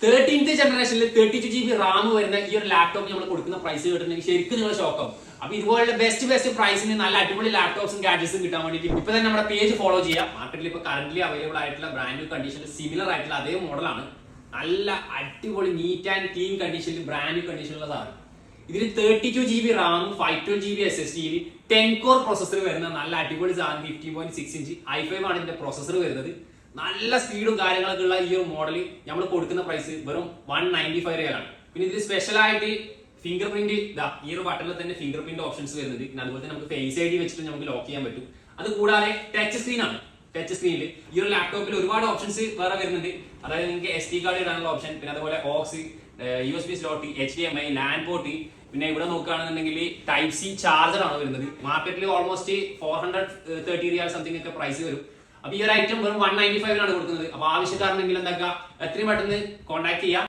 13th ജനറേഷനിൽ 32GB Ram വരുന്ന ഈ ഒരു ലാപ്ടോപ്പ് നമ്മൾ കൊടുക്കുന്ന പ്രൈസ് കേട്ടിട്ടുണ്ടെങ്കിൽ ശരിക്കും നിങ്ങൾ ഷോക്കാവും. അപ്പൊ ഇതുപോലുള്ള ബെസ്റ്റ് പ്രൈസിന് നല്ല അടിപൊളി ലാപ്ടോപ്സും ഗാഡ്ജറ്റ്സും കിട്ടാൻ വേണ്ടിയിട്ട് ഇപ്പൊ തന്നെ നമ്മുടെ പേജ് ഫോളോ ചെയ്യാം. മാർക്കറ്റിൽ ഇപ്പൊ കറന്റ് അവൈലബിൾ ആയിട്ടുള്ള ബ്രാൻഡ് ന്യൂ കണ്ടീഷനിൽ സിമിലർ ആയിട്ടുള്ള അതേ മോഡലാണ്. നല്ല അടിപൊളി നീറ്റ് ആൻഡ് ക്ലീൻ കണ്ടീഷനിൽ ബ്രാൻഡ് ന്യൂ കണ്ടീഷനുള്ള സാധനം. ഇതിൽ 32GB Ram 512GB SSD 10 core processor വരുന്ന നല്ല അടിപൊളി സാധനം. 15.6 ഇഞ്ച് i5 ആണ് ഇതിന്റെ പ്രൊസസർ വരുന്നത്. നല്ല സ്പീഡും കാര്യങ്ങളൊക്കെ ഉള്ള ഈ ഒരു മോഡൽ നമ്മൾ കൊടുക്കുന്ന പ്രൈസ് വെറും 195 റിയാലാണ്. പിന്നെ ഇതിൽ സ്പെഷ്യൽ ആയിട്ട് ഫിംഗർ പ്രിന്റ് ഈ ഒരു ബട്ടണിൽ തന്നെ ഫിംഗർ പ്രിന്റ് ഓപ്ഷൻസ് വരുന്നുണ്ട്. പിന്നെ അതുപോലെ തന്നെ നമുക്ക് ഫേസ് ID വെച്ചിട്ട് നമുക്ക് ലോക്ക് ചെയ്യാൻ പറ്റും. അത് കൂടാതെ ടച്ച് സ്ക്രീൻ ആണ്. ടച്ച് സ്ക്രീനിൽ ഈ ഒരു ലാപ്ടോപ്പിൽ ഒരുപാട് ഓപ്ഷൻസ് വേറെ വരുന്നുണ്ട്. അതായത് നിങ്ങൾക്ക് SD കാർഡ് ഇടാനുള്ള ഓപ്ഷൻ, പിന്നെ അതുപോലെ aux, USB slot, HDMI, LAN port, പിന്നെ ഇവിടെ നോക്കുകയാണെന്നുണ്ടെങ്കിൽ ടൈപ്പ് C ചാർജർ ആണ് വരുന്നത്. മാർക്കറ്റിൽ ഓൾമോസ്റ്റ് 430 റിയാൽ സംതിങ് ഒക്കെ പ്രൈസ് വരും. അപ്പൊ ഈ ഒരു ഐറ്റം വെറും 195 കൊടുക്കുന്നത്. അപ്പൊ ആവശ്യക്കാരനെങ്കിൽ എന്താക്കുക, എത്രയും പെട്ടെന്ന് കോൺടാക്ട് ചെയ്യാം.